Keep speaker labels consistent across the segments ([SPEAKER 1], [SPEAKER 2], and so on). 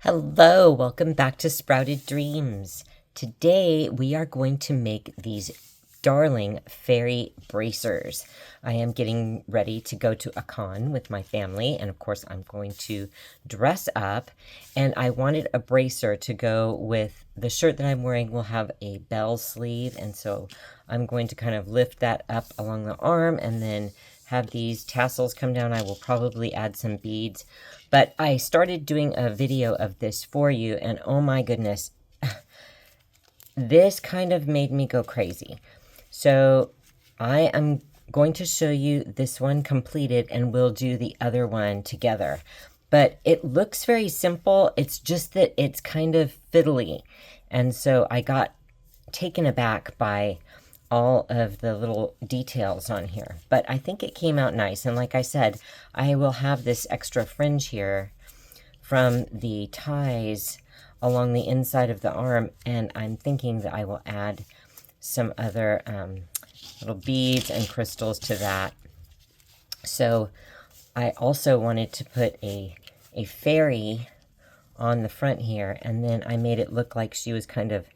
[SPEAKER 1] Hello, welcome back to Sprouted Dreams. Today we are going to make these darling fairy bracers. I am getting ready to go to a con with my family, and of course I'm going to dress up, and I wanted a bracer to go with the shirt that I'm wearing. Will have a bell sleeve, and so I'm going to kind of lift that up along the arm and then have these tassels come down. I will probably add some beads, but I started doing a video of this for you, and oh my goodness, this kind of made me go crazy. So I am going to show you this one completed, and we'll do the other one together. But it looks very simple. It's just that it's kind of fiddly. And so I got taken aback by all of the little details on here, but I think it came out nice. And like I said, I will have this extra fringe here from the ties along the inside of the arm, and I'm thinking that I will add some other little beads and crystals to that. So I also wanted to put a fairy on the front here, and then I made it look like she was kind of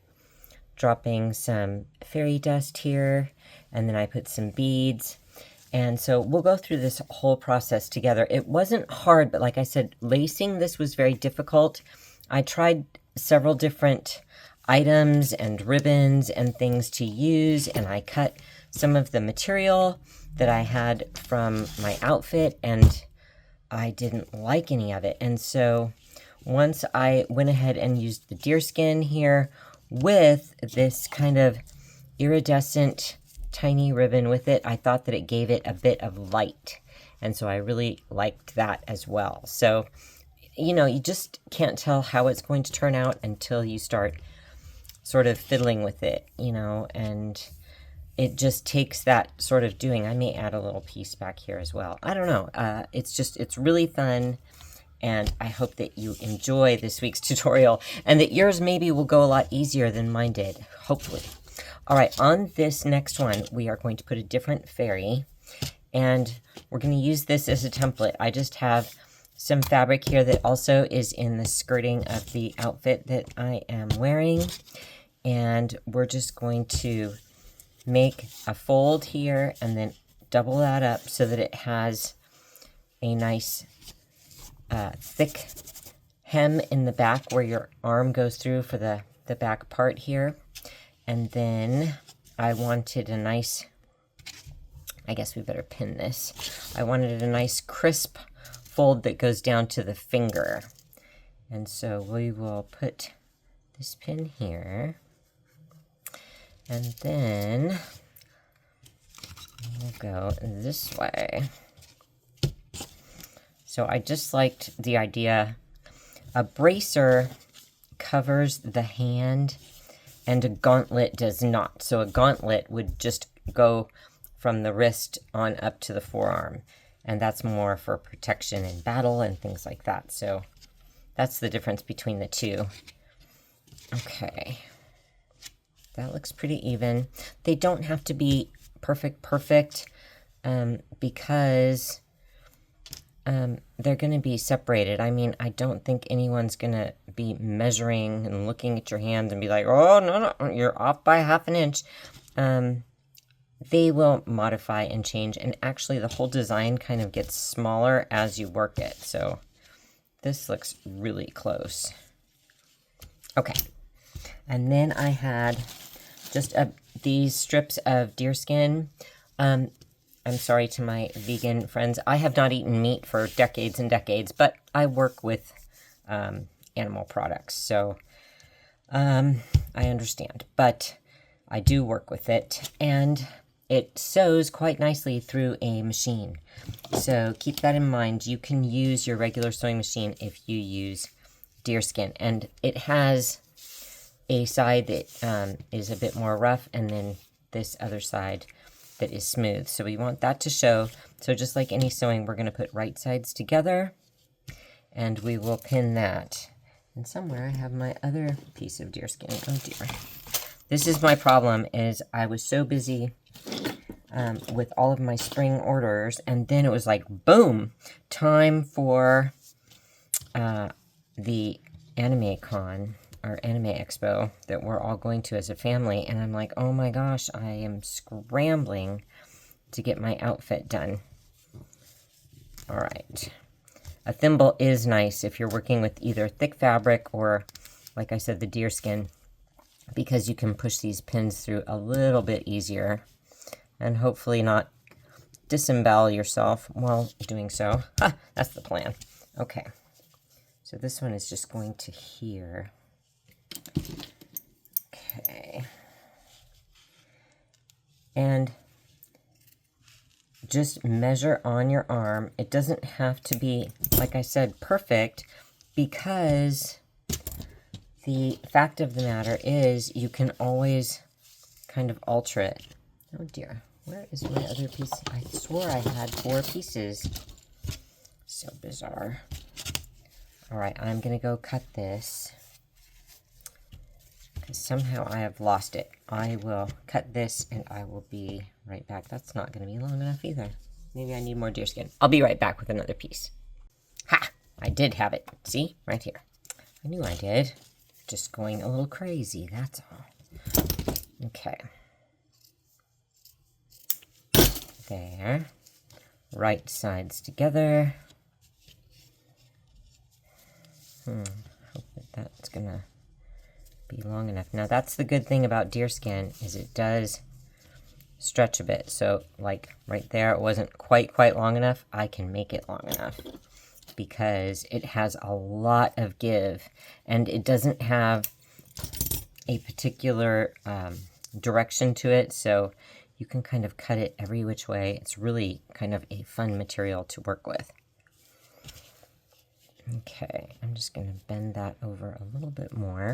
[SPEAKER 1] dropping some fairy dust here, and then I put some beads. And so we'll go through this whole process together. It wasn't hard, but like I said, lacing this was very difficult. I tried several different items and ribbons and things to use, and I cut some of the material that I had from my outfit, and I didn't like any of it. And so once I went ahead and used the deerskin here with this kind of iridescent tiny ribbon with it, I thought that it gave it a bit of light. And so I really liked that as well. So, you know, you just can't tell how it's going to turn out until you start sort of fiddling with it, you know, and it just takes that sort of doing. I may add a little piece back here as well. I don't know. It's really fun. And I hope that you enjoy this week's tutorial and that yours maybe will go a lot easier than mine did, hopefully. All right, on this next one, we are going to put a different fairy, and we're going to use this as a template. I just have some fabric here that also is in the skirting of the outfit that I am wearing, and we're just going to make a fold here and then double that up so that it has a nice thick hem in the back where your arm goes through for the back part here. And then I wanted a nice, I guess we better pin this. I wanted a nice crisp fold that goes down to the finger. And so we will put this pin here. And then we'll go this way. So I just liked the idea. A bracer covers the hand and a gauntlet does not. So a gauntlet would just go from the wrist on up to the forearm. And that's more for protection in battle and things like that. So that's the difference between the two. Okay. That looks pretty even. They don't have to be perfect, because they're going to be separated. I mean, I don't think anyone's going to be measuring and looking at your hand and be like, oh, no, you're off by half an inch. They will modify and change, and actually the whole design kind of gets smaller as you work it. So this looks really close. Okay. And then I had just these strips of deerskin. I'm sorry to my vegan friends. I have not eaten meat for decades and decades, but I work with animal products, so I understand. But I do work with it, and it sews quite nicely through a machine. So keep that in mind. You can use your regular sewing machine if you use deerskin, and it has a side that is a bit more rough, and then this other side that is smooth. So we want that to show. So just like any sewing, we're going to put right sides together, and we will pin that. And somewhere I have my other piece of deerskin. Oh dear. This is my problem, is I was so busy with all of my spring orders, and then it was like, boom, time for the anime con, our anime expo that we're all going to as a family, and I'm like, oh my gosh, I am scrambling to get my outfit done. All right. A thimble is nice if you're working with either thick fabric or, like I said, the deerskin, because you can push these pins through a little bit easier and hopefully not disembowel yourself while doing so. Ha, that's the plan. Okay. So this one is just going to here. Okay. And just measure on your arm. It doesn't have to be, like I said, perfect, because the fact of the matter is you can always kind of alter it. Oh dear, where is my other piece? I swore I had 4 pieces. So bizarre. All right, I'm going to go cut this, because somehow I have lost it. I will cut this, and I will be right back. That's not going to be long enough either. Maybe I need more deerskin. I'll be right back with another piece. Ha! I did have it. See? Right here. I knew I did. Just going a little crazy, that's all. Okay. There. Right sides together. Hope that that's gonna be long enough. Now that's the good thing about deerskin, is it does stretch a bit. So like right there, it wasn't quite long enough. I can make it long enough because it has a lot of give, and it doesn't have a particular direction to it. So you can kind of cut it every which way. It's really kind of a fun material to work with. Okay, I'm just going to bend that over a little bit more.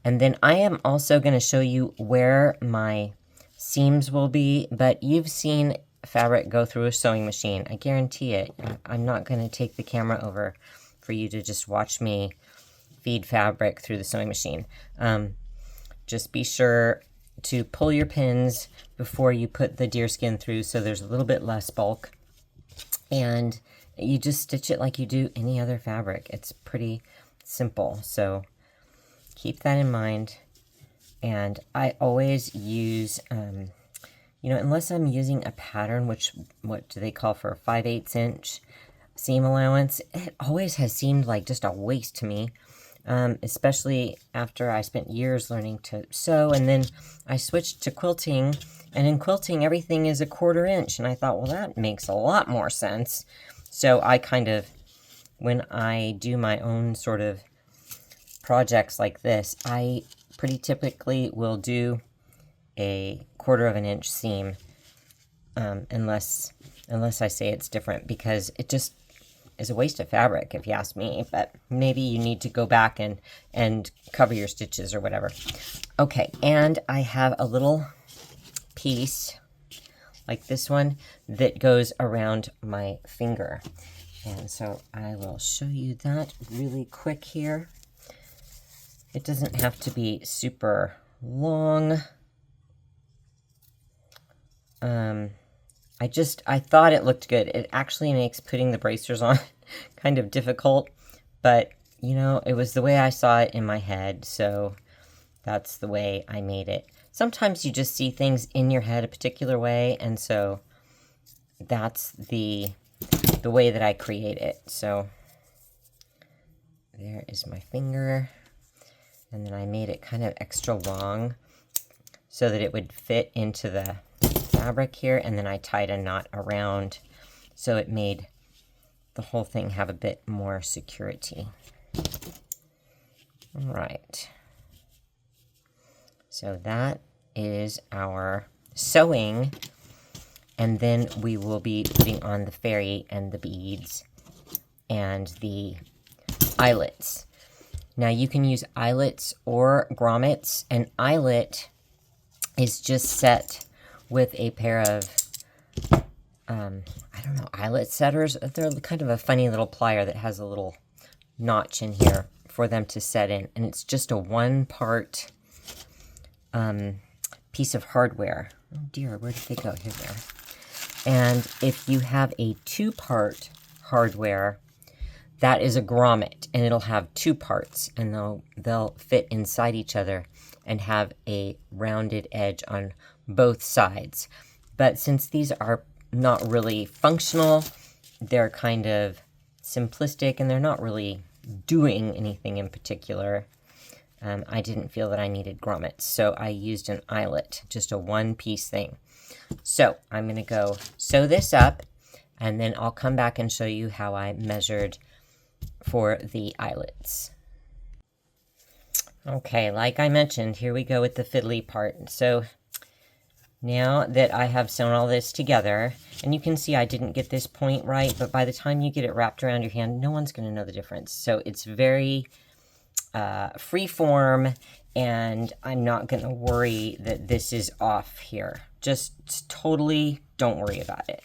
[SPEAKER 1] And then I am also going to show you where my seams will be, but you've seen fabric go through a sewing machine. I guarantee it. I'm not going to take the camera over for you to just watch me feed fabric through the sewing machine. Just be sure to pull your pins before you put the deerskin through, so there's a little bit less bulk. And you just stitch it like you do any other fabric. It's pretty simple, so keep that in mind. And I always use, you know, unless I'm using a pattern, which, what do they call for a 5/8 inch seam allowance, it always has seemed like just a waste to me, especially after I spent years learning to sew, and then I switched to quilting, and in quilting everything is a 1/4 inch, and I thought, well, that makes a lot more sense. So I kind of, when I do my own sort of projects like this, I pretty typically will do a 1/4 inch seam, unless I say it's different, because it just is a waste of fabric, if you ask me. But maybe you need to go back and cover your stitches or whatever. Okay, and I have a little piece like this one that goes around my finger, and so I will show you that really quick here. It doesn't have to be super long. I thought it looked good. It actually makes putting the bracers on kind of difficult, but you know, it was the way I saw it in my head, so that's the way I made it. Sometimes you just see things in your head a particular way, and so that's the way that I create it. So there is my finger, and then I made it kind of extra long so that it would fit into the fabric here, and then I tied a knot around so it made the whole thing have a bit more security. All right. So that is our sewing, and then we will be putting on the fairy and the beads and the eyelets. Now you can use eyelets or grommets. An eyelet is just set with a pair of, I don't know, eyelet setters. They're kind of a funny little plier that has a little notch in here for them to set in, and it's just a 1-part piece of hardware. Oh dear, where did they go? Here they are. And if you have a 2-part hardware, that is a grommet, and it'll have two parts, and they'll fit inside each other and have a rounded edge on both sides. But since these are not really functional, they're kind of simplistic, and they're not really doing anything in particular, I didn't feel that I needed grommets, so I used an eyelet, just a one-piece thing. So I'm going to go sew this up, and then I'll come back and show you how I measured for the eyelets. Okay, like I mentioned, here we go with the fiddly part. So now that I have sewn all this together, and you can see I didn't get this point right, but by the time you get it wrapped around your hand, no one's going to know the difference. So it's very free form, and I'm not going to worry that this is off here. Just totally don't worry about it.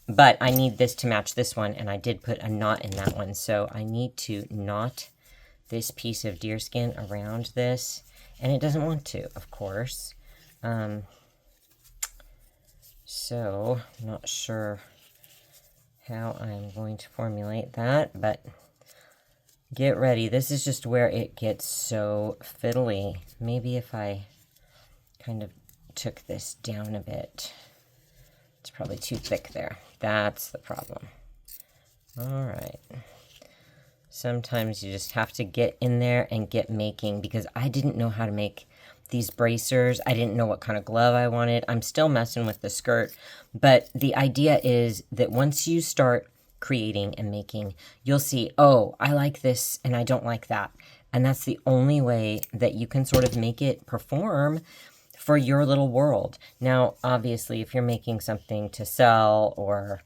[SPEAKER 1] But I need this to match this one, and I did put a knot in that one. So I need to knot this piece of deerskin around this, and it doesn't want to, of course. So I'm not sure how I'm going to formulate that, but get ready. This is just where it gets so fiddly. Maybe if I kind of took this down a bit. It's probably too thick there. That's the problem. All right. Sometimes you just have to get in there and get making, because I didn't know how to make these bracers. I didn't know what kind of glove I wanted. I'm still messing with the skirt, but the idea is that once you start creating and making, you'll see, oh, I like this and I don't like that. And that's the only way that you can sort of make it perform for your little world. Now, obviously, if you're making something to sell or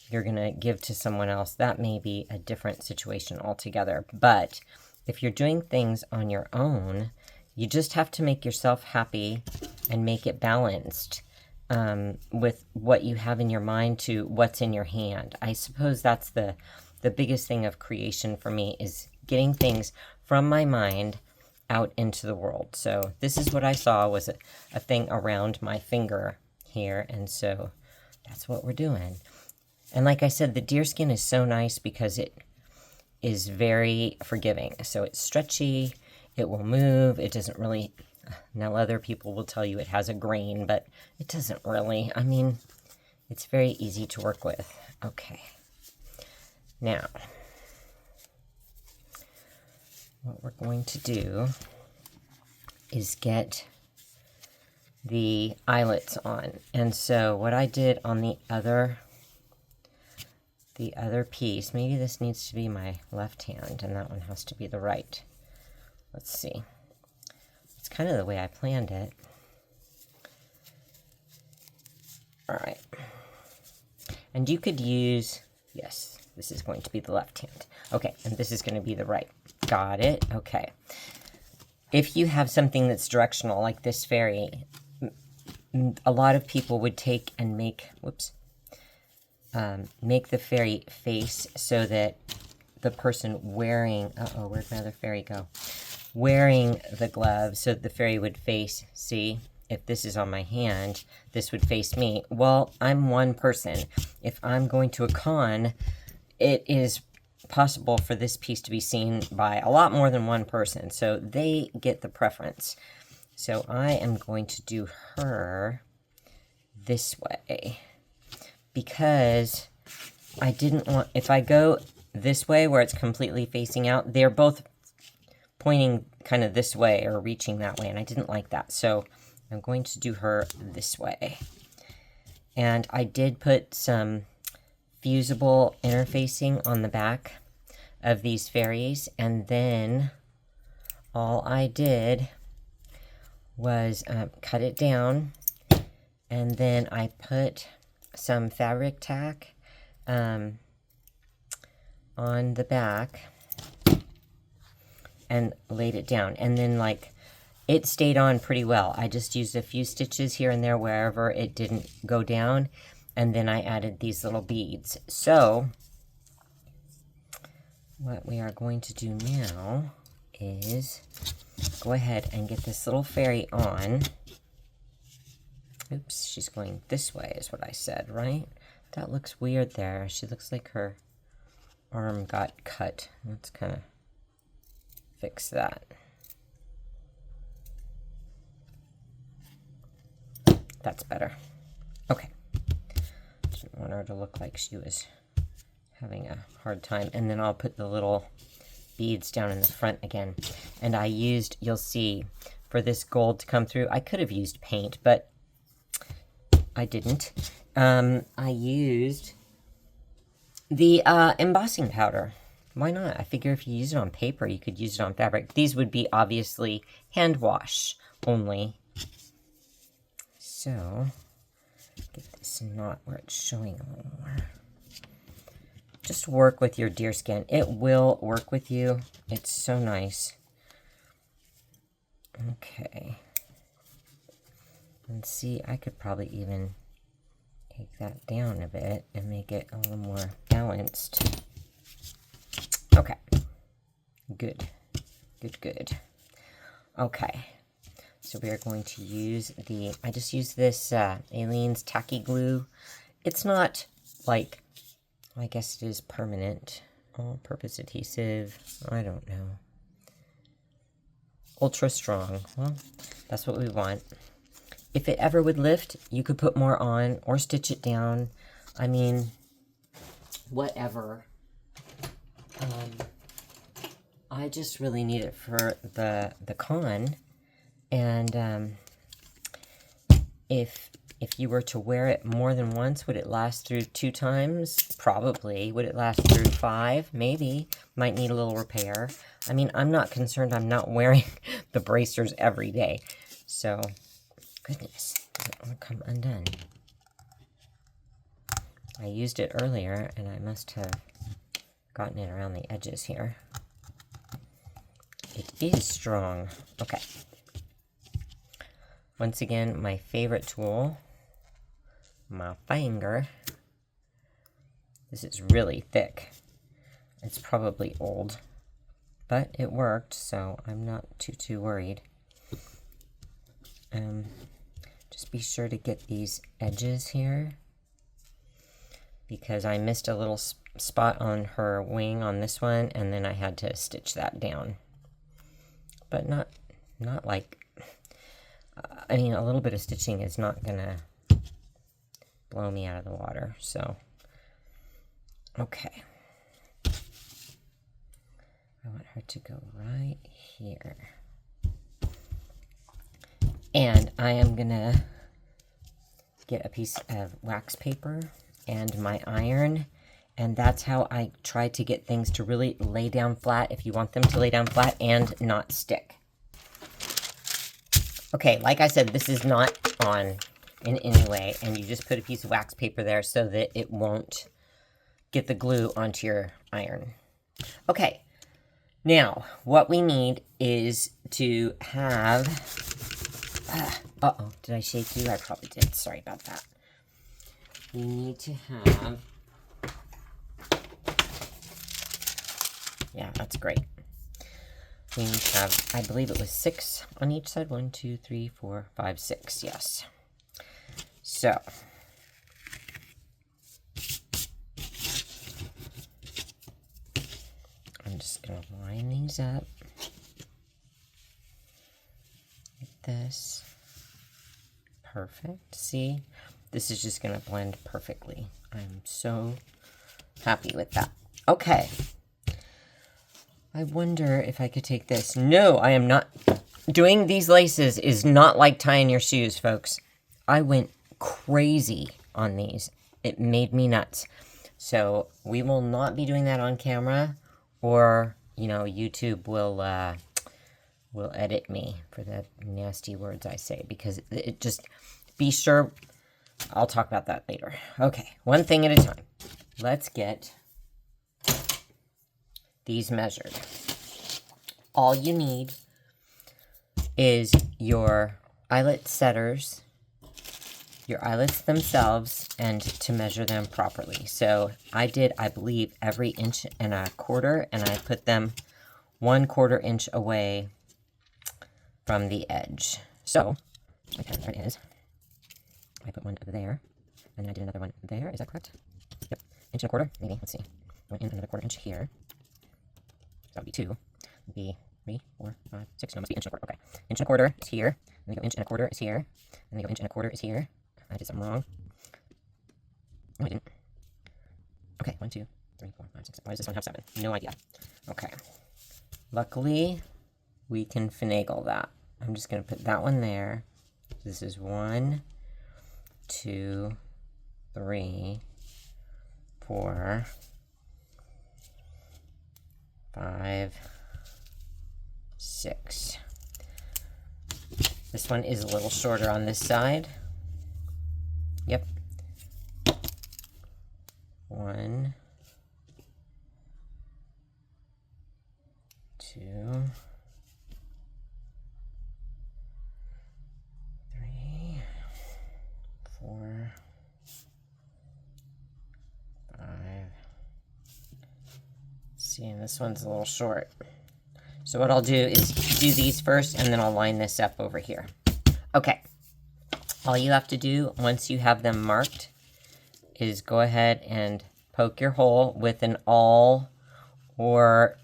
[SPEAKER 1] you're going to give to someone else, that may be a different situation altogether. But if you're doing things on your own, you just have to make yourself happy and make it balanced with what you have in your mind to what's in your hand. I suppose that's the biggest thing of creation for me, is getting things from my mind out into the world. So this is what I saw was a thing around my finger here, and so that's what we're doing. And like I said, the deerskin is so nice because it is very forgiving. So it's stretchy, it will move, it doesn't really... Now, other people will tell you it has a grain, but it doesn't really. I mean, it's very easy to work with. Okay. Now, what we're going to do is get the eyelets on. And so what I did on the other piece, maybe this needs to be my left hand and that one has to be the right. Let's see. It's kind of the way I planned it. All right. And you could use, yes, this is going to be the left hand. Okay, and this is going to be the right. Got it? Okay. If you have something that's directional, like this Faerie, a lot of people would take and make, make the Faerie face so that the person wearing, where'd my other Faerie go? Wearing the glove so that the Faerie would face, see, if this is on my hand, this would face me. Well, I'm one person. If I'm going to a con, it is possible for this piece to be seen by a lot more than one person, so they get the preference. So I am going to do her this way, because I didn't want, if I go this way where it's completely facing out, they're both pointing kind of this way or reaching that way, and I didn't like that. So I'm going to do her this way. And I did put some fusible interfacing on the back of these Faeries, and then all I did was cut it down, and then I put some fabric tack on the back and laid it down, and then like it stayed on pretty well. I just used a few stitches here and there wherever it didn't go down, and then I added these little beads. So what we are going to do now is go ahead and get this little Faerie on. Oops, she's going this way is what I said, right? That looks weird there. She looks like her arm got cut. Let's kind of fix that. That's better. Okay. Didn't want her to look like she was having a hard time. And then I'll put the little beads down in the front again. And I used, you'll see, for this gold to come through, I could have used paint, but I didn't. I used the embossing powder. Why not? I figure if you use it on paper, you could use it on fabric. These would be obviously hand wash only. So, get this knot where it's showing a little more. Just work with your deer skin. It will work with you. It's so nice. Okay. And see, I could probably even take that down a bit and make it a little more balanced. Okay. Good. Good, good. Okay. So we are going to use the, I just used this Aleene's Tacky Glue. It's not like, I guess it is permanent. All-purpose adhesive. I don't know. Ultra strong. Well, that's what we want. If it ever would lift, you could put more on or stitch it down. I mean, whatever. I just really need it for the con. And if you were to wear it more than once, would it last through 2 times? Probably. Would it last through 5? Maybe. Might need a little repair. I mean, I'm not concerned. I'm not wearing the bracers every day. So, goodness, it will come undone. I used it earlier, and I must have gotten it around the edges here. It is strong. Okay. Once again, my favorite tool, my finger. This is really thick. It's probably old, but it worked, so I'm not too worried. Just be sure to get these edges here, because I missed a little spot on her wing on this one, and then I had to stitch that down. But not like, I mean, a little bit of stitching is not gonna blow me out of the water, so, okay. I want her to go right here. And I am gonna get a piece of wax paper and my iron, and that's how I try to get things to really lay down flat, if you want them to lay down flat and not stick. Okay, like I said, this is not on in any way, and you just put a piece of wax paper there so that it won't get the glue onto your iron. Okay, now what we need is to have, uh-oh, did I shake you? I probably did, sorry about that. We need to have, yeah, that's great. We need to have, I believe it was 6 on each side. 1, 2, 3, 4, 5, 6. Yes. So, I'm just going to line these up like this. Perfect. See? This is just going to blend perfectly. I'm so happy with that. Okay. I wonder if I could take this. No, I am not. Doing these laces is not like tying your shoes, folks. I went crazy on these. It made me nuts. So we will not be doing that on camera, or, you know, YouTube will edit me for the nasty words I say, because it just, be sure, I'll talk about that later. Okay, one thing at a time. Let's get these measured. All you need is your eyelet setters, your eyelets themselves, and to measure them properly. So I did, I believe, every 1.25 inches, and I put them 1/4 inch away from the edge. So, okay, there it is. I put one there, and then I did another one there. Is that correct? Yep, 1.25 inches, maybe. Let's see. Going in another 1/4 inch here. So that would be 2. Would be 3, 4, 5, 6. No, it must be 1.25 inches. Okay. 1.25 inches is here. And then go 1.25 inches is here. And then go 1.25 inches is here. I did something wrong. No, I didn't. Okay, 1, 2, 3, 4, 5, 6. Why does this one have 7? No idea. Okay. Luckily, we can finagle that. I'm just going to put that one there. This is 1, 2, 3, 4, 5, 6. This one is a little shorter on this side. Yep. 1, 2, 3, 4, 5. See, and this one's a little short. So what I'll do is do these first, and then I'll line this up over here. Okay. All you have to do once you have them marked is go ahead and poke your hole with an awl, or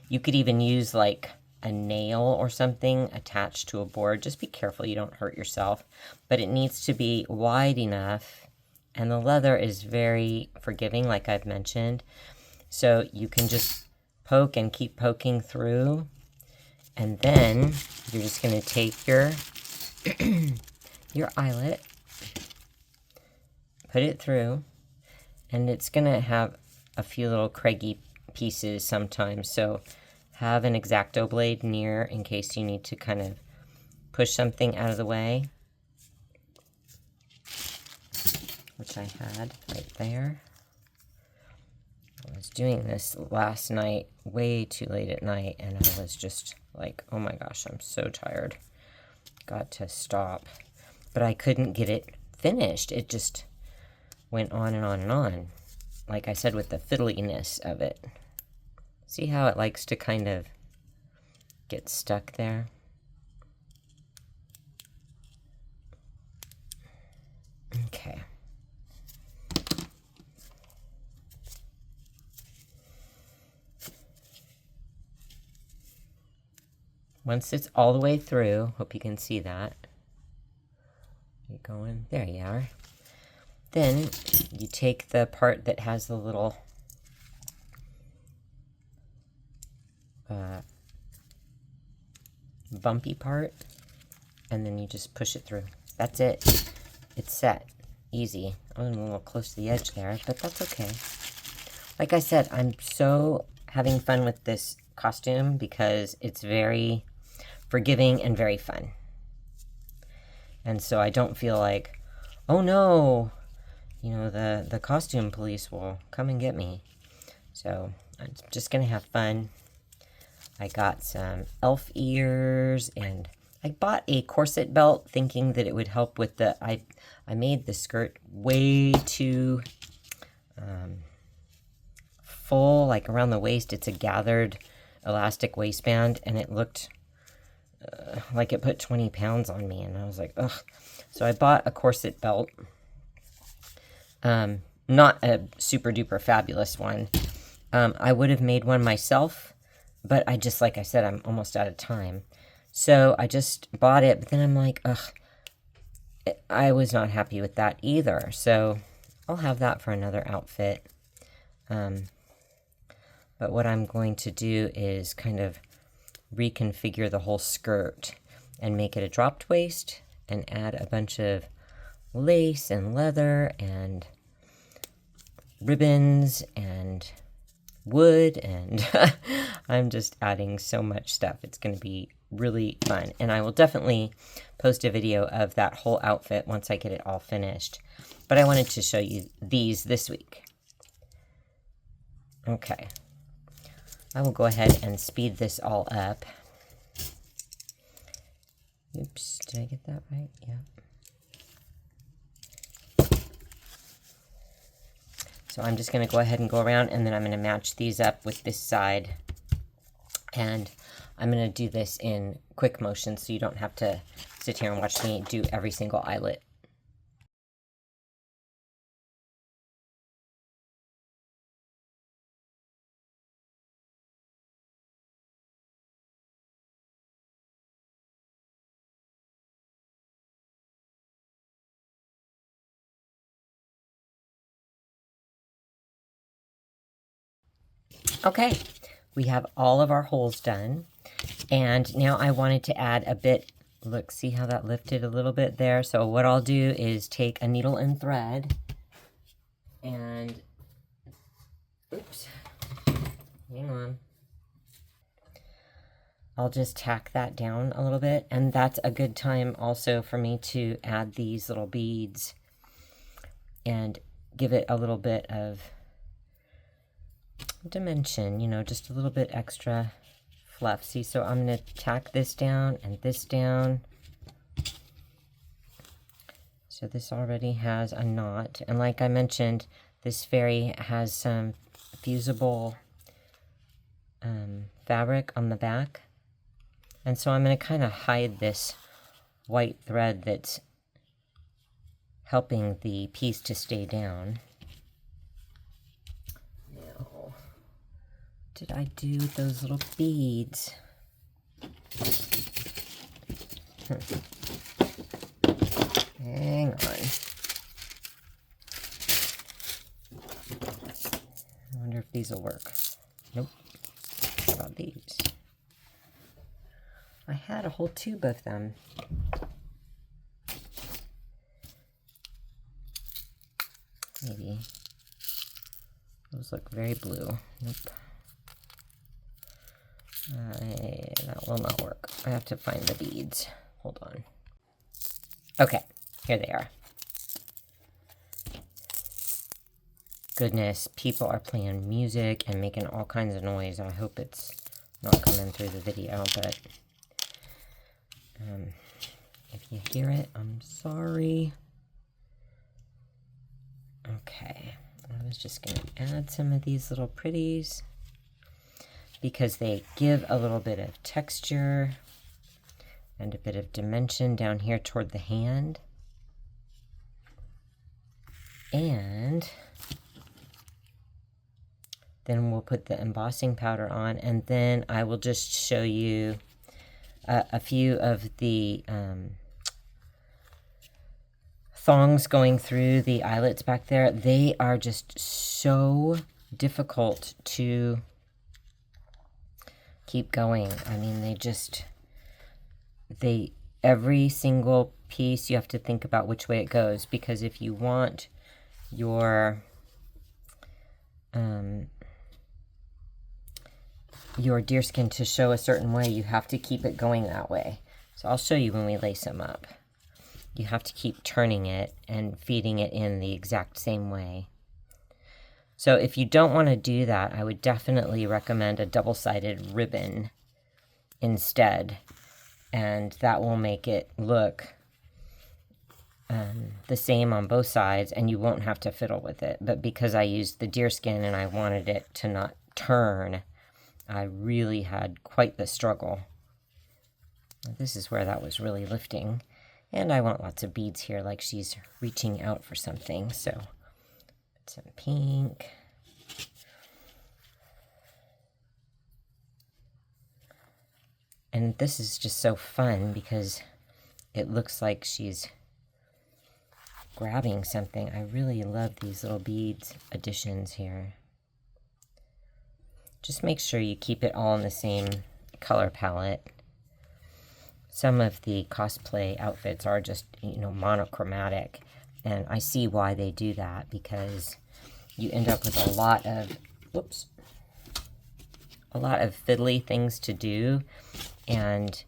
[SPEAKER 1] you could even use like a nail or something attached to a board. Just be careful you don't hurt yourself. But it needs to be wide enough, and the leather is very forgiving, like I've mentioned. So you can just poke and keep poking through, and then you're just going to take your your eyelet, put it through, and it's going to have a few little craggy pieces sometimes, so have an X-Acto blade near in case you need to kind of push something out of the way, which I had right there. I was doing this last night, way too late at night, and I was just like, oh my gosh, I'm so tired. Got to stop. But I couldn't get it finished. It just went on and on and on. Like I said, with the fiddliness of it. See how it likes to kind of get stuck there? Okay. Once it's all the way through, hope you can see that. You're going, there you are. Then you take the part that has the little bumpy part, and then you just push it through. That's it. It's set. Easy. I'm a little close to the edge there, but that's okay. Like I said, I'm so having fun with this costume because it's very forgiving and very fun. And so I don't feel like, oh no, you know, the costume police will come and get me. So I'm just going to have fun. I got some elf ears, and I bought a corset belt thinking that it would help with the, I made the skirt way too full, like around the waist. It's a gathered elastic waistband, and it looked like it put 20 pounds on me, and I was like, ugh. So I bought a corset belt. Not a super duper fabulous one. I would have made one myself, but I just, like I said, I'm almost out of time. So I just bought it, but then I'm like, ugh, I was not happy with that either. So I'll have that for another outfit. But what I'm going to do is kind of reconfigure the whole skirt and make it a dropped waist and add a bunch of lace and leather and ribbons and wood, and I'm just adding so much stuff. It's going to be really fun, and I will definitely post a video of that whole outfit once I get it all finished. But I wanted to show you these this week. Okay, I will go ahead and speed this all up. Oops, did I get that right? Yeah. So I'm just going to go ahead and go around, and then I'm going to match these up with this side. And I'm going to do this in quick motion so you don't have to sit here and watch me do every single eyelet. Okay, we have all of our holes done. And now I wanted to add a bit, look, see how that lifted a little bit there? So what I'll do is take a needle and thread and, oops, hang on. I'll just tack that down a little bit, and that's a good time also for me to add these little beads and give it a little bit of dimension, you know, just a little bit extra fluff. See, so I'm going to tack this down and this down. So this already has a knot, and like I mentioned, this Faerie has some fusible fabric on the back. And so I'm going to kind of hide this white thread that's helping the piece to stay down. Now, what did I do with those little beads? Hang on. I wonder if these will work. Nope. How about these? I had a whole tube of them. Maybe. Those look very blue. Nope. That will not work. I have to find the beads. Hold on. Okay, here they are. Goodness, people are playing music and making all kinds of noise. I hope it's not coming through the video, but if you hear it, I'm sorry. Okay, I was just going to add some of these little pretties because they give a little bit of texture and a bit of dimension down here toward the hand. And then we'll put the embossing powder on, and then I will just show you a few of the thongs going through the eyelets back there. They are just so difficult to keep going. I mean, every single piece you have to think about which way it goes, because if you want your deerskin to show a certain way, you have to keep it going that way. So I'll show you when we lace them up. You have to keep turning it and feeding it in the exact same way. So if you don't want to do that, I would definitely recommend a double-sided ribbon instead. And that will make it look the same on both sides, and you won't have to fiddle with it. But because I used the deerskin and I wanted it to not turn, I really had quite the struggle. This is where that was really lifting. And I want lots of beads here, like she's reaching out for something. So put some pink. And this is just so fun because it looks like she's grabbing something. I really love these little beads additions here. Just make sure you keep it all in the same color palette. Some of the cosplay outfits are just, you know, monochromatic, and I see why they do that, because you end up with a lot of, fiddly things to do, and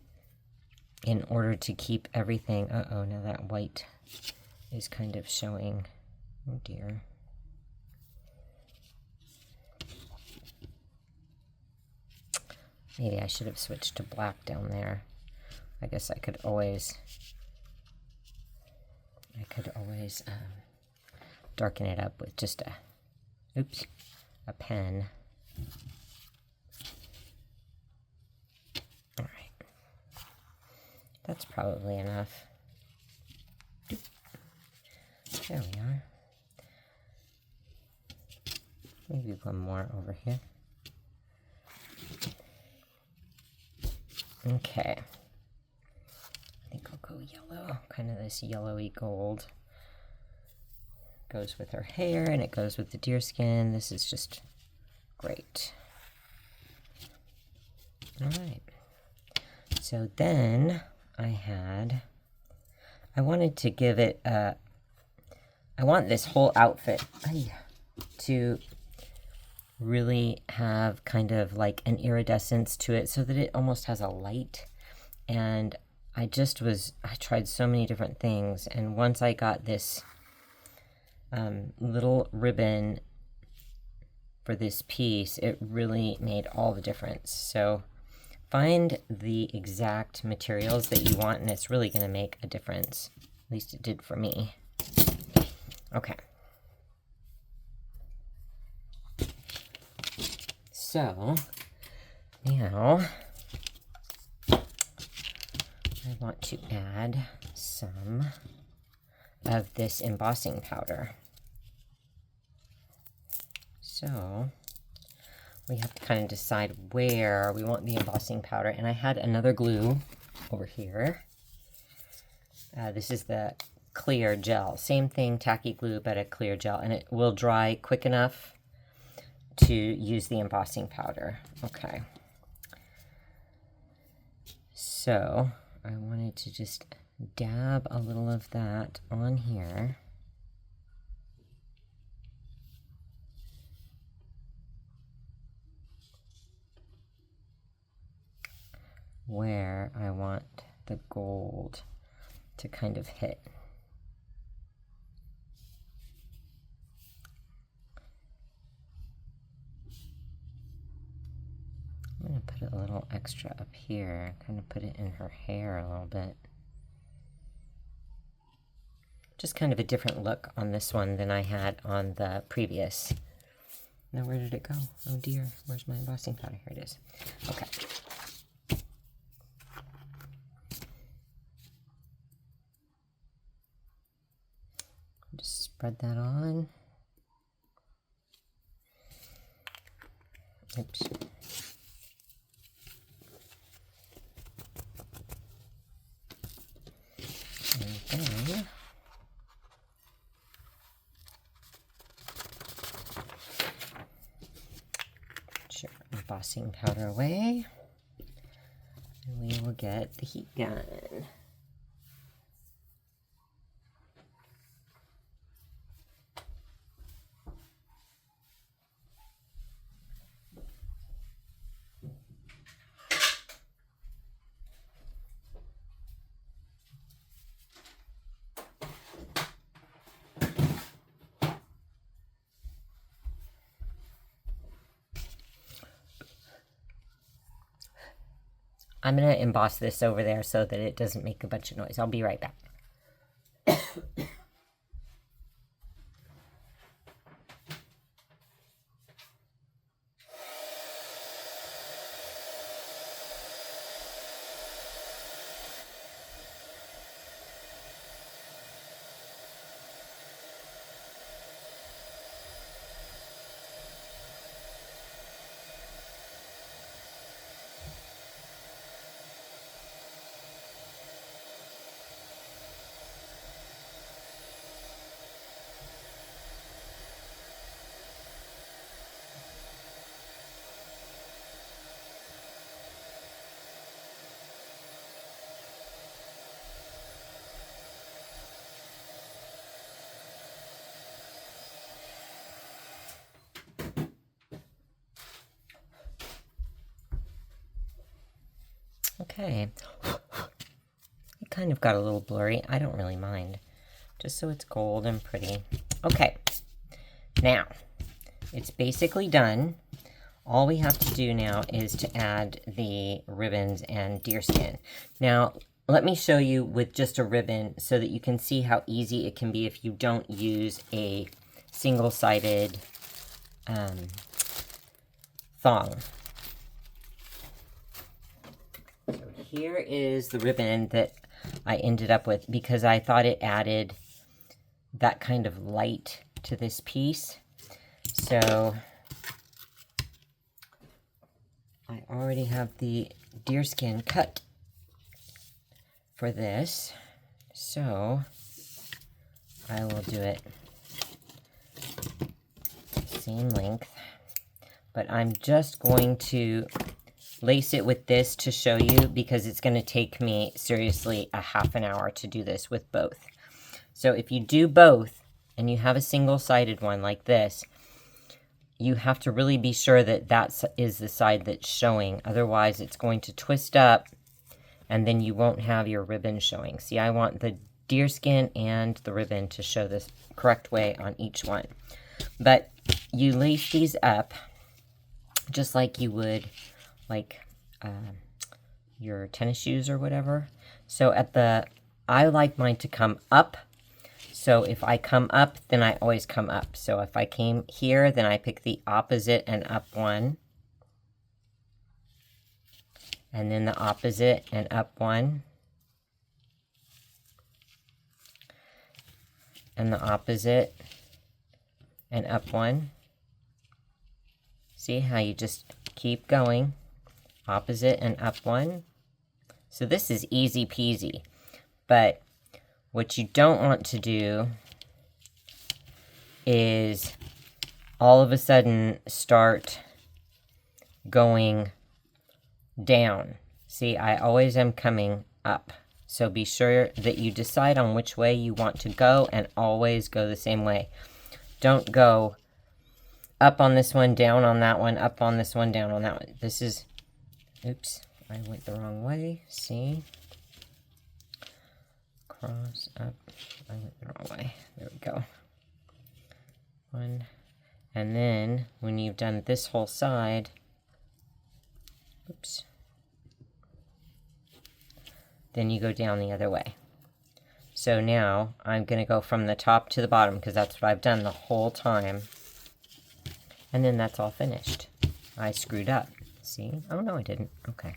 [SPEAKER 1] in order to keep everything, now that white is kind of showing. Oh dear. Maybe I should have switched to black down there. I guess I could always darken it up with just a pen. All right, that's probably enough. There we are. Maybe one more over here. Okay. I think I'll go yellow, kind of this yellowy gold. Goes with her hair, and it goes with the deerskin. This is just great. All right. So then I wanted to give it I want this whole outfit to really have kind of like an iridescence to it so that it almost has a light. And I tried so many different things. And once I got this little ribbon for this piece, it really made all the difference. So find the exact materials that you want, and it's really going to make a difference. At least it did for me. Okay. So now I want to add some of this embossing powder. So we have to kind of decide where we want the embossing powder. And I had another glue over here. This is the clear gel. Same thing, tacky glue, but a clear gel. And it will dry quick enough to use the embossing powder. Okay. So I wanted to just dab a little of that on here. Where I want the gold to kind of hit. I'm going to put a little extra up here, kind of put it in her hair a little bit. Just kind of a different look on this one than I had on the previous. Now where did it go? Oh dear, where's my embossing powder? Here it is. Okay. Just spread that on. Oops. And then put your embossing powder away. And we will get the heat gun. I'm going to emboss this over there so that it doesn't make a bunch of noise. I'll be right back. Okay. It kind of got a little blurry. I don't really mind. Just so it's gold and pretty. Okay. Now, it's basically done. All we have to do now is to add the ribbons and deerskin. Now, let me show you with just a ribbon so that you can see how easy it can be if you don't use a single-sided thong. So here is the ribbon that I ended up with because I thought it added that kind of light to this piece. So I already have the deerskin cut for this, so I will do it same length, but I'm just going to lace it with this to show you because it's going to take me seriously a half an hour to do this with both. So if you do both and you have a single-sided one like this, you have to really be sure that that is the side that's showing. Otherwise, it's going to twist up and then you won't have your ribbon showing. See, I want the deerskin and the ribbon to show this correct way on each one. But you lace these up just like you would like your tennis shoes or whatever. So I like mine to come up. So if I come up, then I always come up. So if I came here, then I pick the opposite and up one. And then the opposite and up one. And the opposite and up one. See how you just keep going. Opposite and up one. So this is easy peasy. But what you don't want to do is all of a sudden start going down. See, I always am coming up. So be sure that you decide on which way you want to go and always go the same way. Don't go up on this one, down on that one, up on this one, down on that one. This is, oops, I went the wrong way. See? Cross, up, I went the wrong way. There we go. One, and then when you've done this whole side, oops, then you go down the other way. So now I'm going to go from the top to the bottom because that's what I've done the whole time. And then that's all finished. I screwed up. See? Oh, no, I didn't. Okay.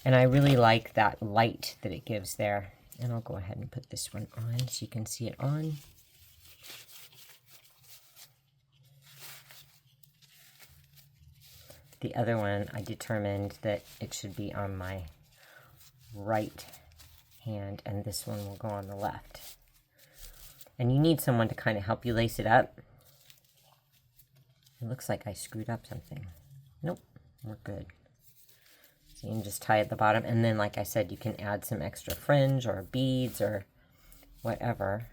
[SPEAKER 1] And I really like that light that it gives there. And I'll go ahead and put this one on so you can see it on. The other one, I determined that it should be on my right hand, and this one will go on the left. And you need someone to kind of help you lace it up. It looks like I screwed up something. Nope, we're good. So you can just tie at the bottom, and then like I said, you can add some extra fringe or beads or whatever.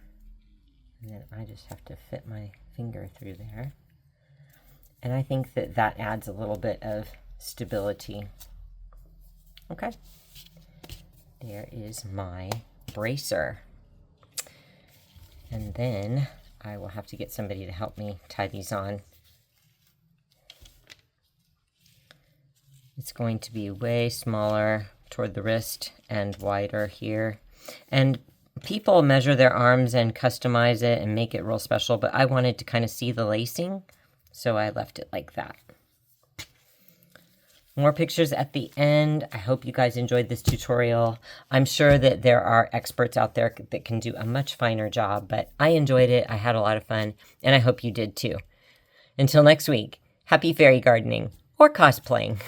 [SPEAKER 1] And then I just have to fit my finger through there. And I think that that adds a little bit of stability. Okay. There is my bracer. And then I will have to get somebody to help me tie these on. It's going to be way smaller toward the wrist and wider here. And people measure their arms and customize it and make it real special, but I wanted to kind of see the lacing, so I left it like that. More pictures at the end. I hope you guys enjoyed this tutorial. I'm sure that there are experts out there that can do a much finer job, but I enjoyed it. I had a lot of fun, and I hope you did too. Until next week, happy fairy gardening or cosplaying.